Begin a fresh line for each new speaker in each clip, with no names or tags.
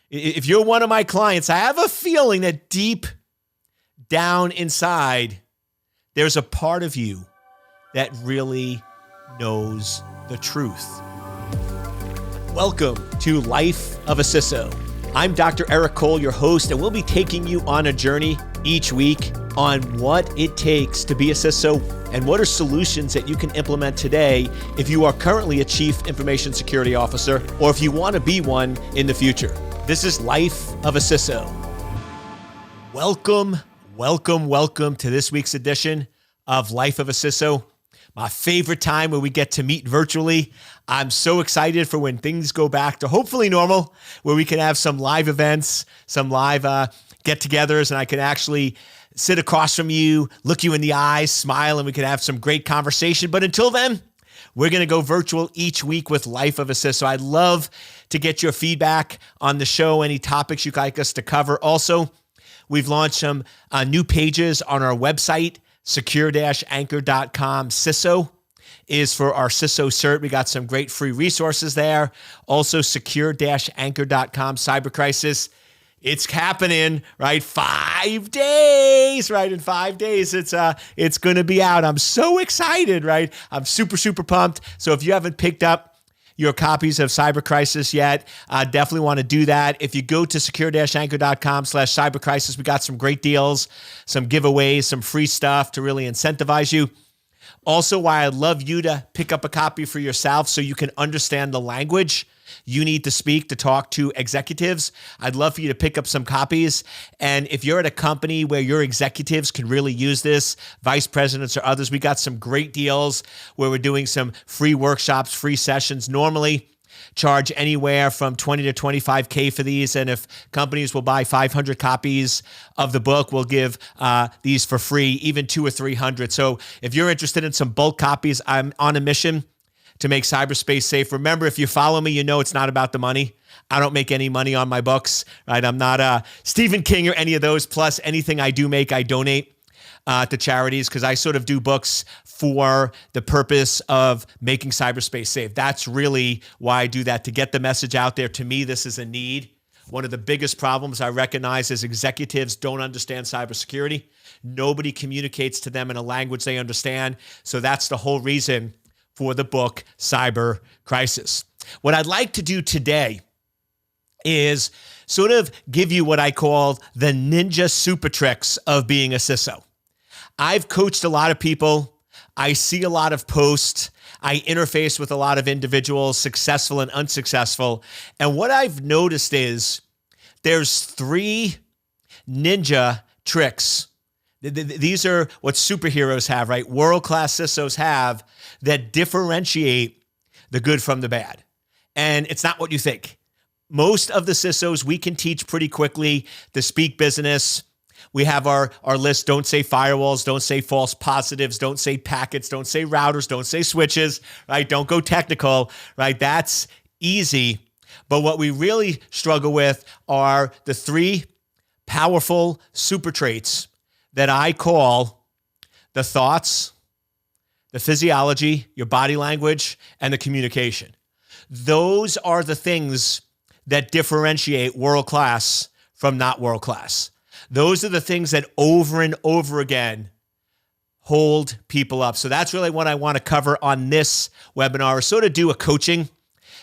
If you're one of my clients, I have a feeling that deep down inside, there's a part of you that really knows the truth. Welcome to Life of a CISO. I'm Dr. Eric Cole, your host, and we'll be taking you on a journey each week on what it takes to be a CISO and what are solutions that you can implement today if you are currently a Chief Information Security Officer or if you want to be one in the future. This is Life of a CISO. Welcome to this week's edition of Life of a CISO. My favorite time where we get to meet virtually. I'm so excited for when things go back to hopefully normal, where we can have some live events, some live get-togethers, and I can actually sit across from you, look you in the eyes, smile, and we can have some great conversation. But until then, we're going to go virtual each week with Life of a CISO. I'd love to get your feedback on the show, any topics you'd like us to cover. Also, we've launched some new pages on our website, secure-anchor.com. CISO is for our CISO cert. We got some great free resources there. Also, secure-anchor.com. Cyber crisis. It's happening, right? 5 days, right? In 5 days, it's going to be out. I'm so excited, right? I'm super pumped. So if you haven't picked up your copies of Cyber Crisis yet, definitely want to do that. If you go to secure-anchor.com/cybercrisis, we got some great deals, some giveaways, some free stuff to really incentivize you. Also, why I'd love you to pick up a copy for yourself so you can understand the language you need to speak to talk to executives. I'd love for you to pick up some copies. And if you're at a company where your executives can really use this, vice presidents or others, we got some great deals where we're doing some free workshops, free sessions. Normally charge anywhere from $20 to $25K for these. And if companies will buy 500 copies of the book, we'll give these for free, even 200 or 300. So if you're interested in some bulk copies, I'm on a mission to make cyberspace safe. Remember, if you follow me, you know it's not about the money. I don't make any money on my books, right? I'm not Stephen King or any of those. Plus, anything I do make, I donate to charities because I sort of do books for the purpose of making cyberspace safe. That's really why I do that, to get the message out there. To me, this is a need. One of the biggest problems I recognize is executives don't understand cybersecurity. Nobody communicates to them in a language they understand. So that's the whole reason for the book, Cyber Crisis. What I'd like to do today is sort of give you what I call the ninja super tricks of being a CISO. I've coached a lot of people. I see a lot of posts. I interface with a lot of individuals, successful and unsuccessful. And what I've noticed is there's 3 ninja tricks. These are what superheroes have, right? World-class CISOs have that differentiate the good from the bad. And it's not what you think. Most of the CISOs we can teach pretty quickly to speak business. We have our list. Don't say firewalls. Don't say false positives. Don't say packets. Don't say routers. Don't say switches, right? Don't go technical, right? That's easy. But what we really struggle with are the 3 powerful super traits that I call the thoughts, the physiology, your body language, and the communication. Those are the things that differentiate world-class from not world-class. Those are the things that over and over again hold people up. So that's really what I want to cover on this webinar, sort of do a coaching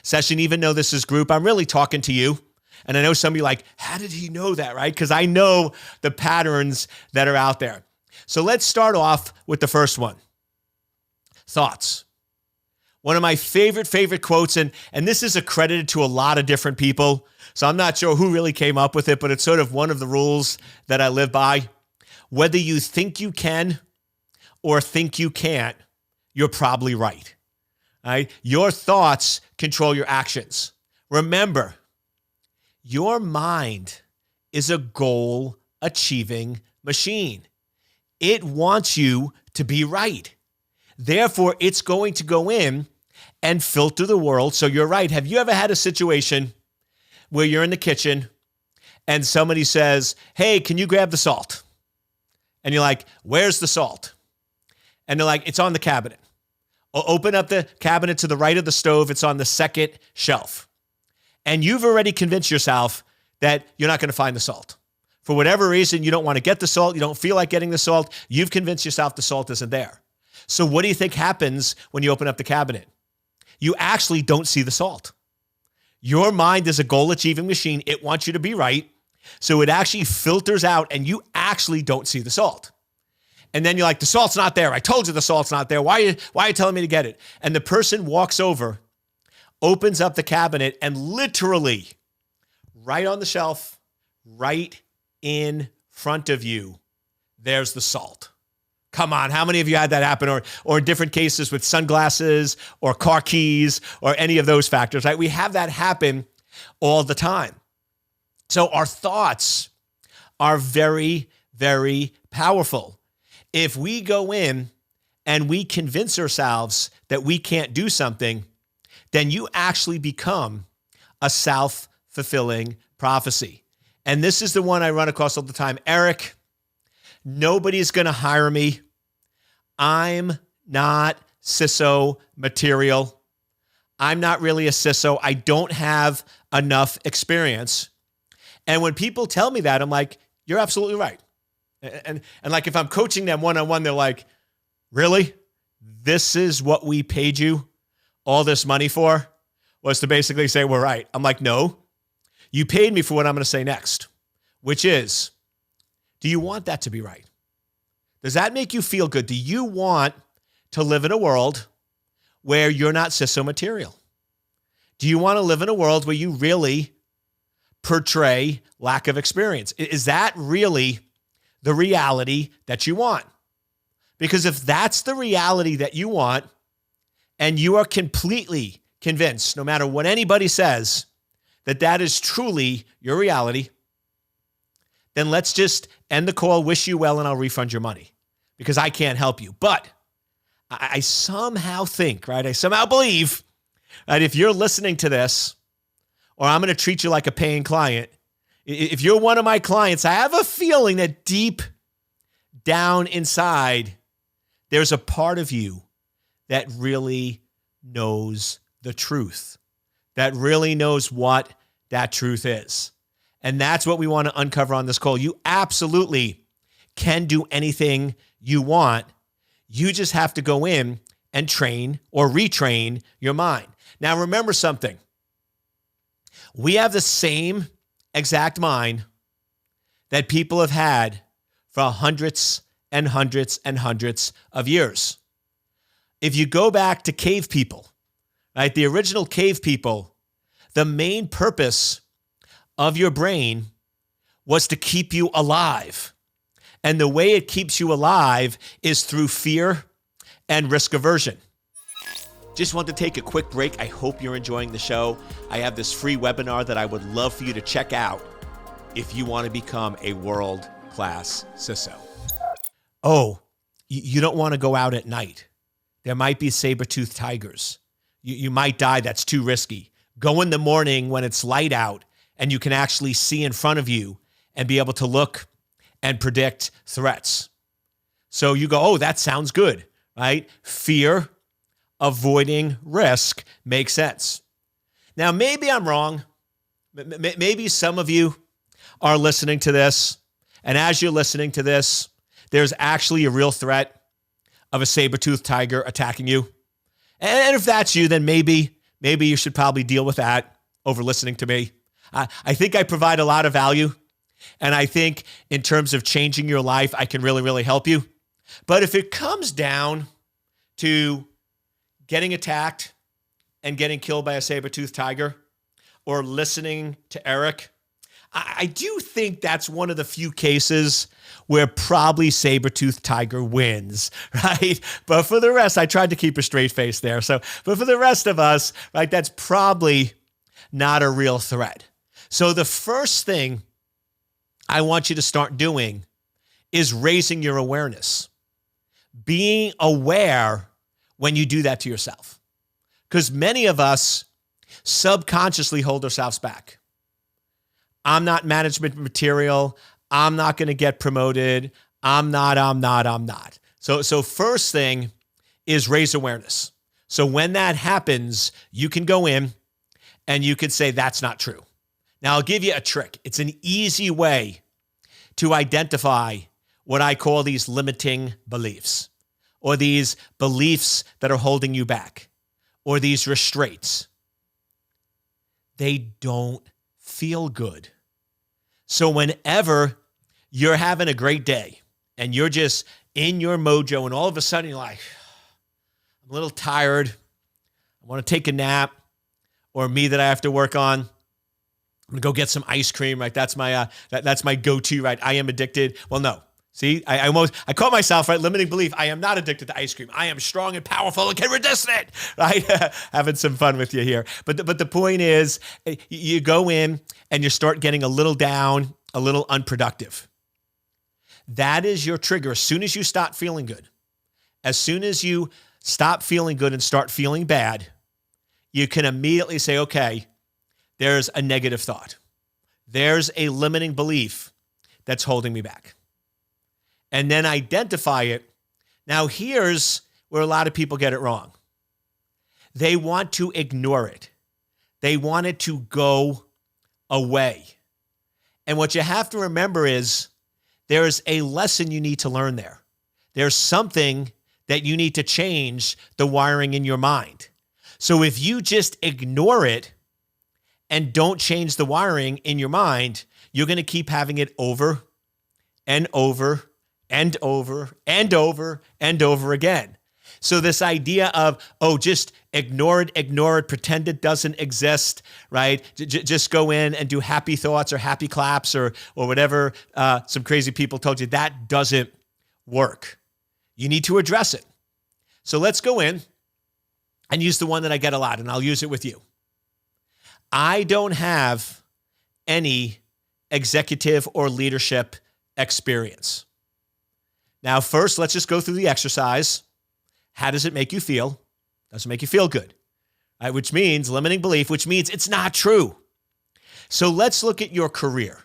session. Even though this is group, I'm really talking to you. And I know some of you are like, how did he know that, right? Because I know the patterns that are out there. So let's start off with the first one. Thoughts. One of my favorite quotes, and this is accredited to a lot of different people, so I'm not sure who really came up with it, but it's sort of one of the rules that I live by. Whether you think you can or think you can't, you're probably right. Right? Your thoughts control your actions. Remember, your mind is a goal-achieving machine. It wants you to be right. Therefore, it's going to go in and filter the world so you're right. Have you ever had a situation where you're in the kitchen and somebody says, hey, can you grab the salt? And you're like, where's the salt? And they're like, it's on the cabinet. Open up the cabinet to the right of the stove. It's on the second shelf. And you've already convinced yourself that you're not going to find the salt. For whatever reason, you don't want to get the salt. You don't feel like getting the salt. You've convinced yourself the salt isn't there. So what do you think happens when you open up the cabinet? You actually don't see the salt. Your mind is a goal-achieving machine. It wants you to be right. So it actually filters out and you actually don't see the salt. And then you're like, the salt's not there. I told you the salt's not there. Why are you telling me to get it? And the person walks over, opens up the cabinet, and literally right on the shelf, right in front of you, there's the salt. Come on, how many of you had that happen? Or in different cases with sunglasses or car keys or any of those factors, right? We have that happen all the time. So our thoughts are very, very powerful. If we go in and we convince ourselves that we can't do something, then you actually become a self-fulfilling prophecy. And this is the one I run across all the time. Eric, nobody's going to hire me. I'm not CISO material. I'm not really a CISO. I don't have enough experience. And when people tell me that, I'm like, you're absolutely right. And like if I'm coaching them one-on-one, they're like, really? This is what we paid you all this money for? Was to basically say, we're right. I'm like, no, you paid me for what I'm going to say next, which is, do you want that to be right? Does that make you feel good? Do you want to live in a world where you're not CISO material? Do you want to live in a world where you really portray lack of experience? Is that really the reality that you want? Because if that's the reality that you want, and you are completely convinced, no matter what anybody says, that that is truly your reality, then let's just end the call, wish you well, and I'll refund your money because I can't help you. But I somehow think, right? I somehow believe that if you're listening to this, or I'm going to treat you like a paying client, if you're one of my clients, I have a feeling that deep down inside, there's a part of you that really knows the truth, that really knows what that truth is. And that's what we want to uncover on this call. You absolutely can do anything you want. You just have to go in and train or retrain your mind. Now, remember something. We have the same exact mind that people have had for hundreds and hundreds and hundreds of years. If you go back to cave people, right, the original cave people, the main purpose of your brain was to keep you alive. And the way it keeps you alive is through fear and risk aversion. Just want to take a quick break. I hope you're enjoying the show. I have this free webinar that I would love for you to check out if you want to become a world-class CISO. Oh, you don't want to go out at night. There might be saber-toothed tigers. You might die. That's too risky. Go in the morning when it's light out and you can actually see in front of you and be able to look and predict threats. So you go, oh, that sounds good, right? Fear, avoiding risk makes sense. Now, maybe I'm wrong. Maybe some of you are listening to this, and as you're listening to this, there's actually a real threat of a saber-toothed tiger attacking you. And if that's you, then maybe you should probably deal with that over listening to me. I think I provide a lot of value, and I think in terms of changing your life, I can really, really help you. But if it comes down to getting attacked and getting killed by a saber-toothed tiger or listening to Eric, I do think that's one of the few cases where probably saber-toothed tiger wins, right? But for the rest, I tried to keep a straight face there. But for the rest of us, right, that's probably not a real threat. So the first thing I want you to start doing is raising your awareness. Being aware when you do that to yourself. Because many of us subconsciously hold ourselves back. I'm not management material. I'm not going to get promoted. I'm not. So first thing is raise awareness. So when that happens, you can go in and you can say, that's not true. Now, I'll give you a trick. It's an easy way to identify what I call these limiting beliefs, or these beliefs that are holding you back, or these restraints. They don't feel good. So whenever you're having a great day and you're just in your mojo and all of a sudden you're like, I'm a little tired, I want to take a nap, or me that I have to work on, I'm gonna go get some ice cream, right? That's my go-to, right? I am addicted. Well, no. See, I caught myself, right? Limiting belief. I am not addicted to ice cream. I am strong and powerful and can resist it, right? Having some fun with you here. But the point is, you go in and you start getting a little down, a little unproductive. That is your trigger. As soon as you stop feeling good, as soon as you stop feeling good and start feeling bad, you can immediately say, okay, there's a negative thought. There's a limiting belief that's holding me back. And then identify it. Now, here's where a lot of people get it wrong. They want to ignore it. They want it to go away. And what you have to remember is there's a lesson you need to learn there. There's something that you need to change the wiring in your mind. So if you just ignore it and don't change the wiring in your mind, you're going to keep having it over and over and over and over and over again. So this idea of, just ignore it, pretend it doesn't exist, right? Just go in and do happy thoughts or happy claps or whatever some crazy people told you, that doesn't work. You need to address it. So let's go in and use the one that I get a lot, and I'll use it with you. I don't have any executive or leadership experience. Now, first, let's just go through the exercise. How does it make you feel? Doesn't make you feel good, right? Which means limiting belief, which means it's not true. So let's look at your career,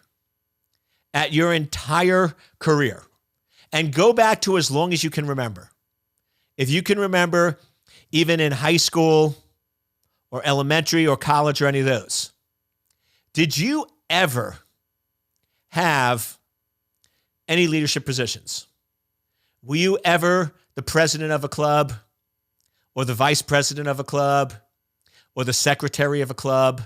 at your entire career, and go back to as long as you can remember. If you can remember, even in high school or elementary or college or any of those, did you ever have any leadership positions? Were you ever the president of a club, or the vice president of a club, or the secretary of a club?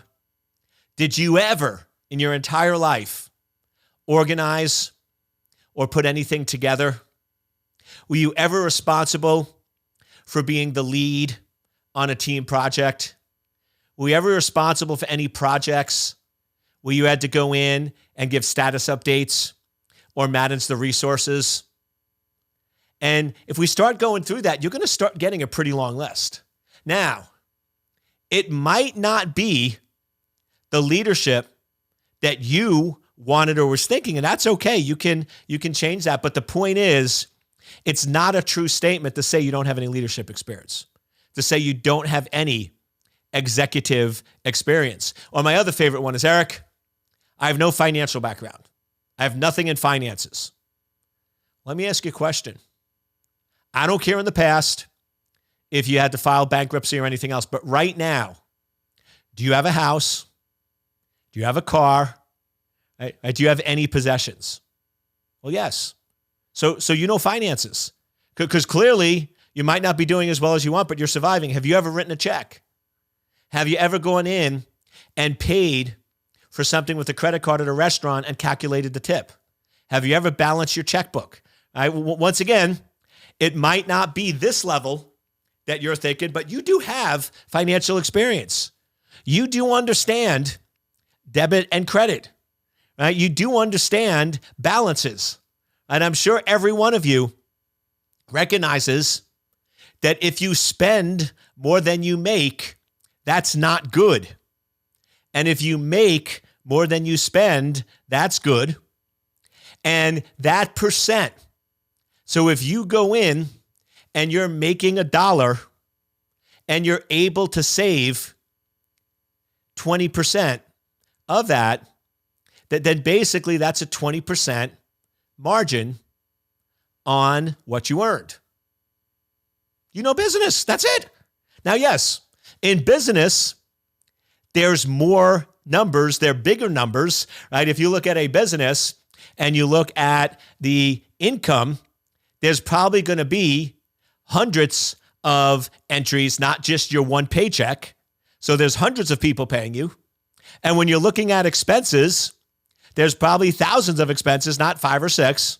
Did you ever, in your entire life, organize or put anything together? Were you ever responsible for being the lead on a team project? Were you ever responsible for any projects where you had to go in and give status updates or manage the resources? And if we start going through that, you're going to start getting a pretty long list. Now, it might not be the leadership that you wanted or was thinking, and that's okay. You can change that. But the point is, it's not a true statement to say you don't have any leadership experience, to say you don't have any executive experience. Or my other favorite one is, Eric, I have no financial background. I have nothing in finances. Let me ask you a question. I don't care in the past if you had to file bankruptcy or anything else, but right now, do you have a house? Do you have a car? Right? Do you have any possessions? Well, yes. So you know finances, because clearly you might not be doing as well as you want, but you're surviving. Have you ever written a check? Have you ever gone in and paid for something with a credit card at a restaurant and calculated the tip? Have you ever balanced your checkbook? Once again, it might not be this level that you're thinking, but you do have financial experience. You do understand debit and credit, right? You do understand balances. And I'm sure every one of you recognizes that if you spend more than you make, that's not good. And if you make more than you spend, that's good. And that percent. So if you go in and you're making $1 and you're able to save 20% of that, then basically that's a 20% margin on what you earned. You know business. That's it. Now, yes, in business, there's more numbers, they're bigger numbers, right? If you look at a business and you look at the income, there's probably going to be hundreds of entries, not just your one paycheck. So there's hundreds of people paying you. And when you're looking at expenses, there's probably thousands of expenses, not 5 or 6.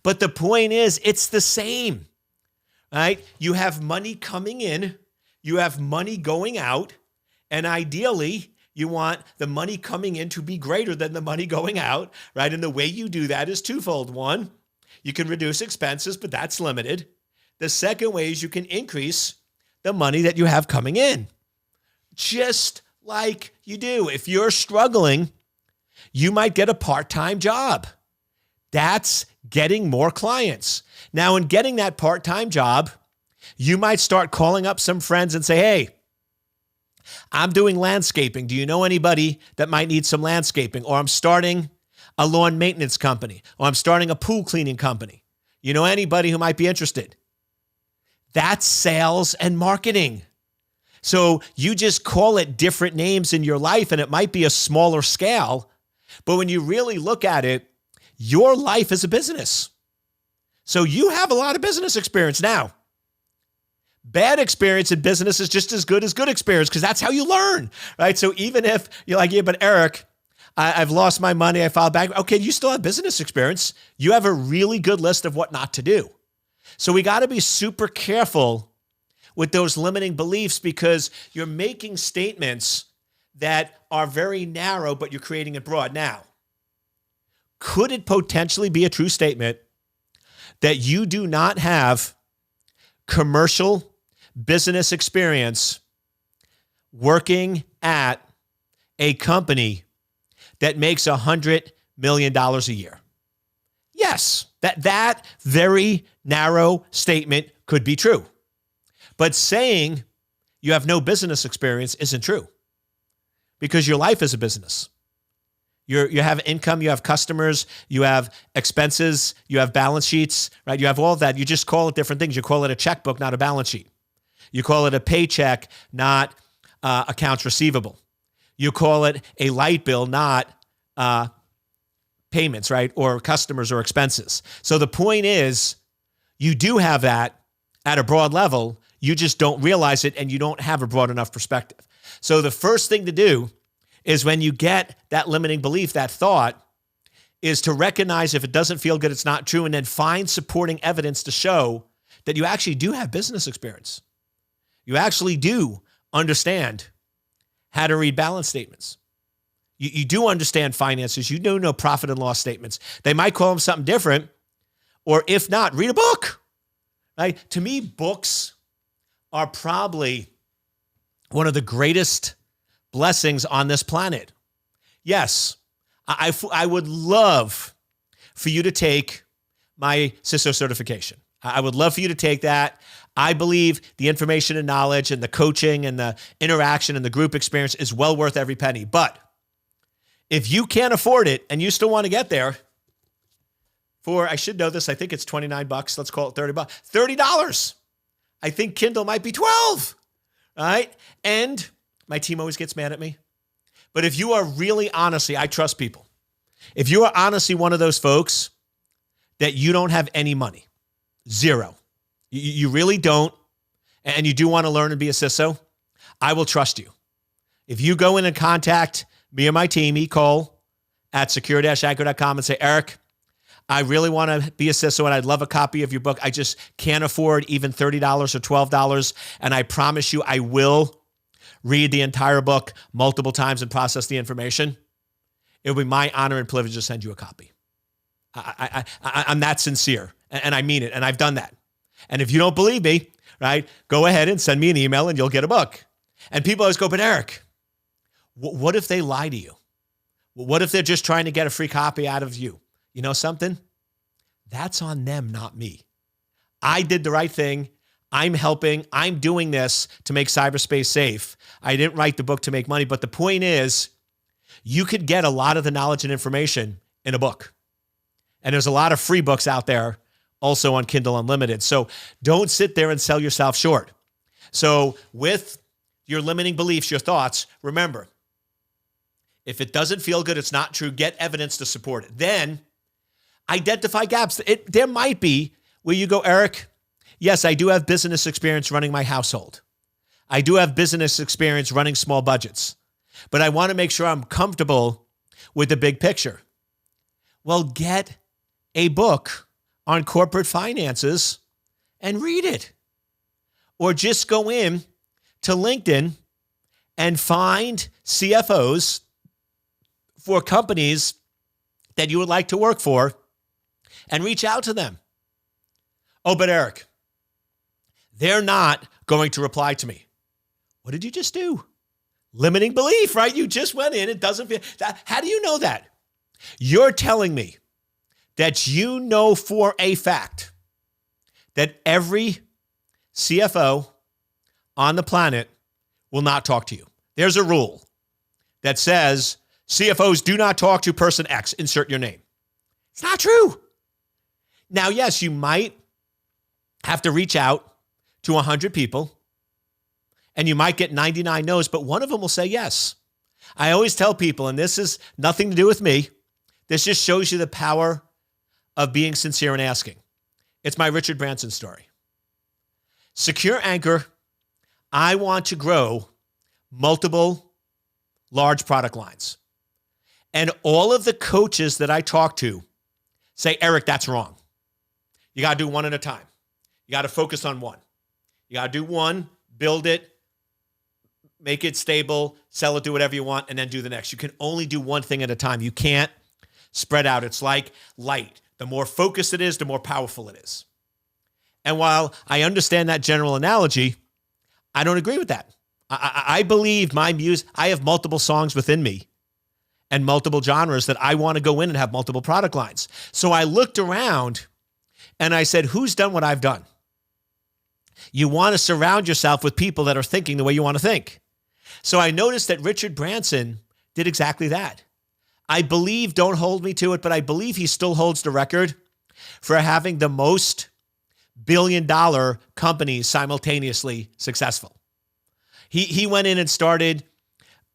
But the point is, it's the same, right? You have money coming in, you have money going out, and ideally, you want the money coming in to be greater than the money going out, right? And the way you do that is twofold. One, you can reduce expenses, but that's limited. The second way is you can increase the money that you have coming in, just like you do. If you're struggling, you might get a part-time job. That's getting more clients. Now, in getting that part-time job, you might start calling up some friends and say, hey, I'm doing landscaping. Do you know anybody that might need some landscaping? Or I'm starting a lawn maintenance company, or I'm starting a pool cleaning company. You know anybody who might be interested? That's sales and marketing. So you just call it different names in your life, and it might be a smaller scale. But when you really look at it, your life is a business. So you have a lot of business experience now. Bad experience in business is just as good experience, because that's how you learn, right? So even if you're like, yeah, but Eric, I've lost my money, I filed back. Okay, you still have business experience. You have a really good list of what not to do. So we got to be super careful with those limiting beliefs, because you're making statements that are very narrow, but you're creating it broad. Now, could it potentially be a true statement that you do not have commercial business experience working at a company that makes $100 million a year? Yes, that very narrow statement could be true. But saying you have no business experience isn't true, because your life is a business. You have income, you have customers, you have expenses, you have balance sheets, right? You have all of that. You just call it different things. You call it a checkbook, not a balance sheet. You call it a paycheck, not accounts receivable. You call it a light bill, not payments, right? Or customers or expenses. So the point is, you do have that at a broad level. You just don't realize it, and you don't have a broad enough perspective. So the first thing to do is, when you get that limiting belief, that thought, is to recognize if it doesn't feel good, it's not true, and then find supporting evidence to show that you actually do have business experience. You actually do understand how to read balance statements. You do understand finances. You do know profit and loss statements. They might call them something different, or if not, read a book. Right? To me, books are probably one of the greatest blessings on this planet. Yes, I would love for you to take my CISO certification. I would love for you to take that. I believe the information and knowledge and the coaching and the interaction and the group experience is well worth every penny. But if you can't afford it and you still want to get there, I should know this, I think it's $29. Let's call it $30. $30. I think Kindle might be $12. Right? And my team always gets mad at me. But if you are really honestly, I trust people. If you are honestly one of those folks that you don't have any money, zero, you really don't, and you do want to learn and be a CISO, I will trust you. If you go in and contact me or my team, Cole at secure-anchor.com, and say, Eric, I really want to be a CISO, and I'd love a copy of your book. I just can't afford even $30 or $12. And I promise you, I will read the entire book multiple times and process the information. It will be my honor and privilege to send you a copy. I'm that sincere, and I mean it, and I've done that. And if you don't believe me, right, go ahead and send me an email, and you'll get a book. And people always go, but Eric, what if they lie to you? What if they're just trying to get a free copy out of you? You know something? That's on them, not me. I did the right thing. I'm helping. I'm doing this to make cyberspace safe. I didn't write the book to make money, but the point is, you could get a lot of the knowledge and information in a book. And there's a lot of free books out there also on Kindle Unlimited. So don't sit there and sell yourself short. So with your limiting beliefs, your thoughts, remember, If it doesn't feel good, it's not true. Get evidence to support it. Then identify gaps. There might be where you go, Eric, yes, I do have business experience running my household. I do have business experience running small budgets, but I want to make sure I'm comfortable with the big picture. Well, get a book on corporate finances and read it. Or just go in to LinkedIn and find CFOs for companies that you would like to work for and reach out to them. Oh, but Eric, they're not going to reply to me. What did you just do? Limiting belief, right? You just went in. It doesn't feel that. How do you know that? You're telling me that you know for a fact that every CFO on the planet will not talk to you. There's a rule that says CFOs do not talk to person X. Insert your name. It's not true. Now, yes, you might have to reach out to 100 people and you might get 99 no's, but one of them will say yes. I always tell people, and this is nothing to do with me, this just shows you the power of being sincere and asking. It's my Richard Branson story. Secure Anchor, I want to grow multiple large product lines. And all of the coaches that I talk to say, Eric, that's wrong. You got to do one at a time. You got to focus on one. You got to do one, build it, make it stable, sell it, do whatever you want, and then do the next. You can only do one thing at a time. You can't spread out. It's like light. The more focused it is, the more powerful it is. And while I understand that general analogy, I don't agree with that. I believe my music, I have multiple songs within me and multiple genres that I want to go in and have multiple product lines. So I looked around and I said, who's done what I've done? You want to surround yourself with people that are thinking the way you want to think. So I noticed that Richard Branson did exactly that. I believe, don't hold me to it, but I believe he still holds the record for having the most billion-dollar companies simultaneously successful. He went in and started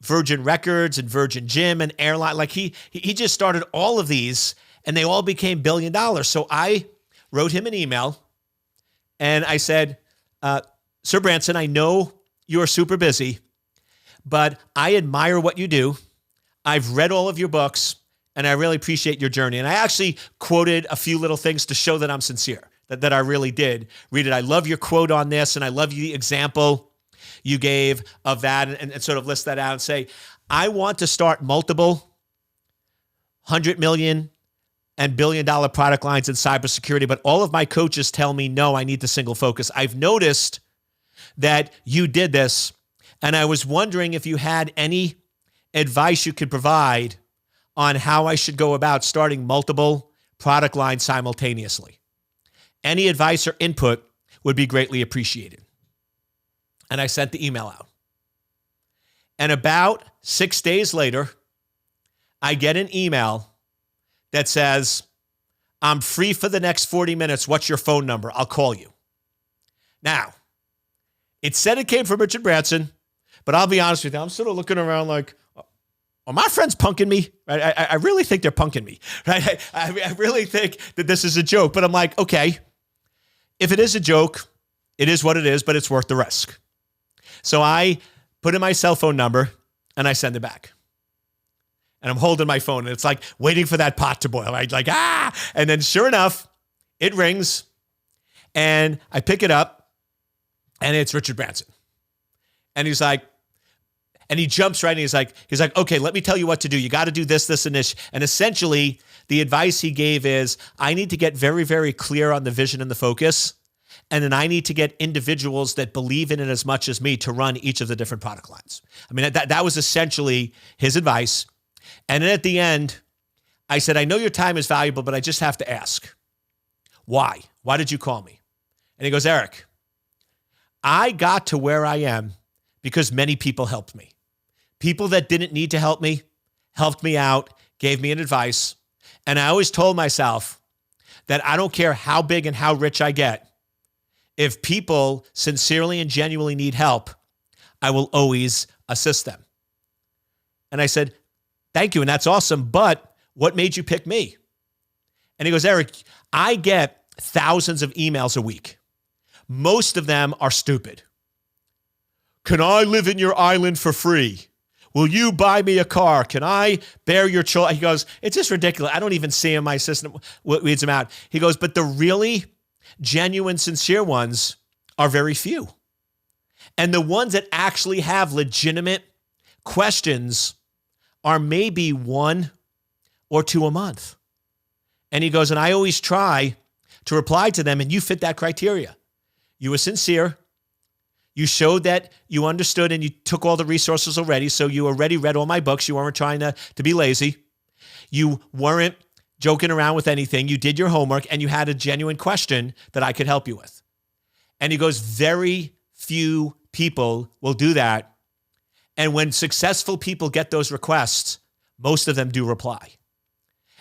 Virgin Records and Virgin Gym and airline. Like he just started all of these and they all became $1 billion. So I wrote him an email and I said, Sir Branson, I know you're super busy, but I admire what you do. I've read all of your books and I really appreciate your journey. And I actually quoted a few little things to show that I'm sincere, that I really did read it. I love your quote on this and I love the example you gave of that and sort of list that out and say, I want to start multiple 100 million and $1 billion product lines in cybersecurity, but all of my coaches tell me, no, I need to single focus. I've noticed that you did this, and I was wondering if you had any advice you could provide on how I should go about starting multiple product lines simultaneously. Any advice or input would be greatly appreciated. And I sent the email out. And about 6 days later, I get an email that says, I'm free for the next 40 minutes. What's your phone number? I'll call you. Now, it said it came from Richard Branson, but I'll be honest with you, I'm sort of looking around like, are my friends punking me? Right? I really think they're punking me. Right? I really think that this is a joke, but I'm like, okay, if it is a joke, it is what it is, but it's worth the risk. So I put in my cell phone number and I send it back. And I'm holding my phone and it's like waiting for that pot to boil. Right? Like, and then sure enough, it rings and I pick it up and it's Richard Branson. And he's like, and he jumps right in. He's like, okay, let me tell you what to do. You got to do this, this, and this. And essentially the advice he gave is I need to get very, very clear on the vision and the focus. And then I need to get individuals that believe in it as much as me to run each of the different product lines. I mean, that was essentially his advice. And then at the end, I said, I know your time is valuable, but I just have to ask, why? Why did you call me? And he goes, Eric, I got to where I am because many people helped me. People that didn't need to help me helped me out, gave me an advice. And I always told myself that I don't care how big and how rich I get. If people sincerely and genuinely need help, I will always assist them. And I said, thank you. And that's awesome. But what made you pick me? And he goes, Eric, I get thousands of emails a week. Most of them are stupid. Can I live in your island for free? Will you buy me a car? Can I bear your children? He goes, it's just ridiculous. I don't even see him. My assistant reads them out. He goes, but the really genuine, sincere ones are very few. And the ones that actually have legitimate questions are maybe 1 or 2 a month. And he goes, and I always try to reply to them, and you fit that criteria. You were sincere. You showed that you understood and you took all the resources already. So you already read all my books. You weren't trying to be lazy. You weren't joking around with anything. You did your homework and you had a genuine question that I could help you with. And he goes, very few people will do that. And when successful people get those requests, most of them do reply.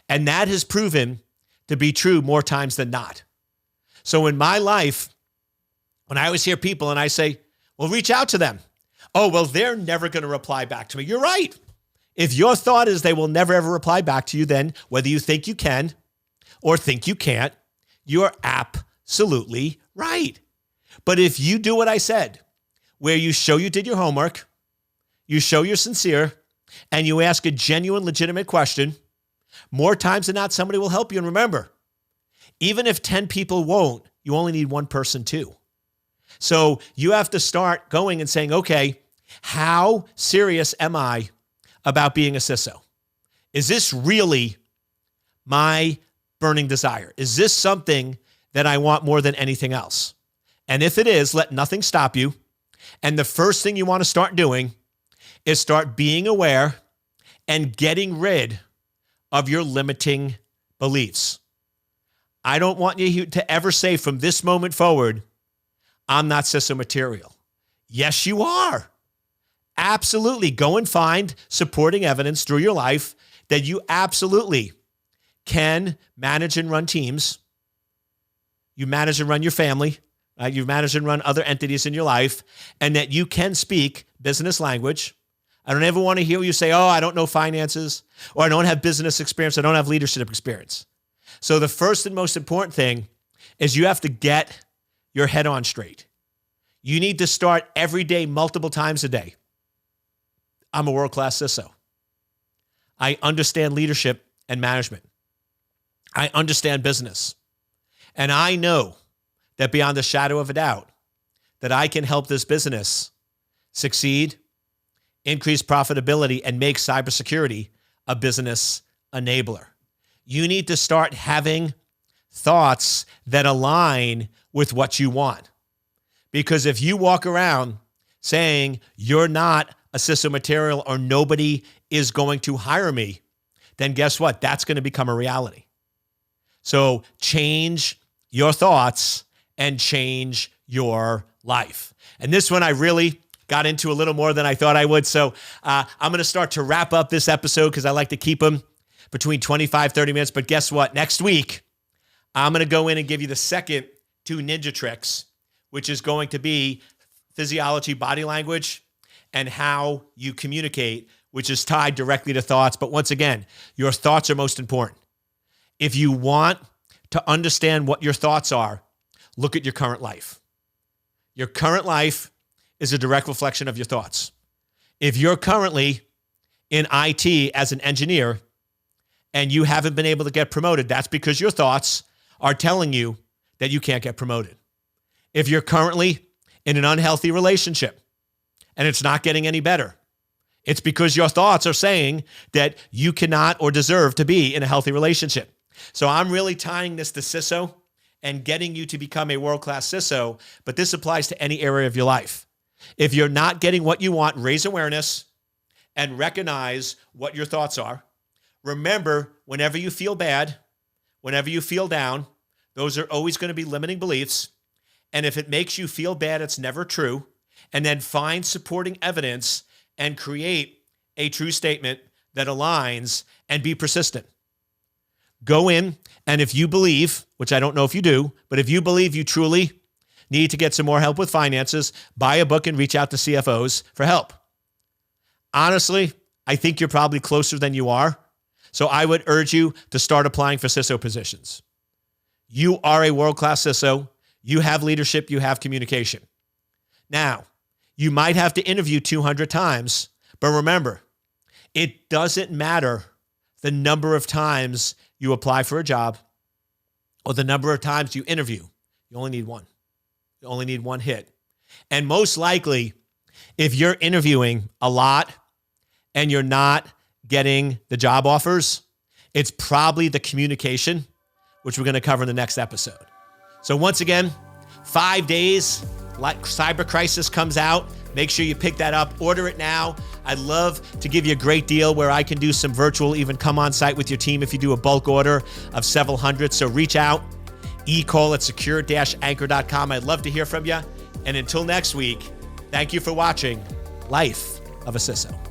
And that has proven to be true more times than not. So in my life, when I always hear people and I say, well, reach out to them. Oh, well, they're never going to reply back to me. You're right. If your thought is they will never, ever reply back to you, then whether you think you can or think you can't, you're absolutely right. But if you do what I said, where you show you did your homework, you show you're sincere, and you ask a genuine, legitimate question, more times than not, somebody will help you. And remember, even if 10 people won't, you only need one person too. So you have to start going and saying, okay, how serious am I about being a CISO? Is this really my burning desire? Is this something that I want more than anything else? And if it is, let nothing stop you. And the first thing you want to start doing is start being aware and getting rid of your limiting beliefs. I don't want you to ever say from this moment forward, I'm not CISO material. Yes, you are. Absolutely. Go and find supporting evidence through your life that you absolutely can manage and run teams. You manage and run your family. You manage and run other entities in your life, and that you can speak business language. I don't ever want to hear you say, oh, I don't know finances, or I don't have business experience. I don't have leadership experience. So the first and most important thing is you have to get your head on straight. You need to start every day, multiple times a day. I'm a world-class CISO. I understand leadership and management. I understand business. And I know that beyond a shadow of a doubt, that I can help this business succeed, increase profitability, and make cybersecurity a business enabler. You need to start having thoughts that align with what you want. Because if you walk around saying you're not a CISO material or nobody is going to hire me, then guess what? That's going to become a reality. So change your thoughts and change your life. And this one I really got into a little more than I thought I would. So I'm going to start to wrap up this episode because I like to keep them between 25, 30 minutes. But guess what? Next week, I'm going to go in and give you the second 2 ninja tricks, which is going to be physiology, body language, and how you communicate, which is tied directly to thoughts. But once again, your thoughts are most important. If you want to understand what your thoughts are, look at your current life. Your current life is a direct reflection of your thoughts. If you're currently in IT as an engineer and you haven't been able to get promoted, that's because your thoughts are telling you that you can't get promoted. If you're currently in an unhealthy relationship and it's not getting any better, it's because your thoughts are saying that you cannot or deserve to be in a healthy relationship. So I'm really tying this to CISO and getting you to become a world-class CISO, but this applies to any area of your life. If you're not getting what you want, raise awareness and recognize what your thoughts are. Remember, whenever you feel bad, whenever you feel down, those are always going to be limiting beliefs. And if it makes you feel bad, it's never true. And then find supporting evidence and create a true statement that aligns and be persistent. Go in, and if you believe, which I don't know if you do, but if you believe you truly need to get some more help with finances, buy a book and reach out to CFOs for help. Honestly, I think you're probably closer than you are. So I would urge you to start applying for CISO positions. You are a world-class CISO. You have leadership. You have communication. Now, you might have to interview 200 times, but remember, it doesn't matter the number of times you apply for a job or the number of times you interview. You only need one. You only need one hit. And most likely, if you're interviewing a lot and you're not getting the job offers, it's probably the communication, which we're going to cover in the next episode. So once again, 5 days, like Cyber Crisis comes out. Make sure you pick that up. Order it now. I'd love to give you a great deal where I can do some virtual, even come on site with your team if you do a bulk order of several hundred. So reach out, call at secure-anchor.com. I'd love to hear from you. And until next week, thank you for watching Life of a CISO.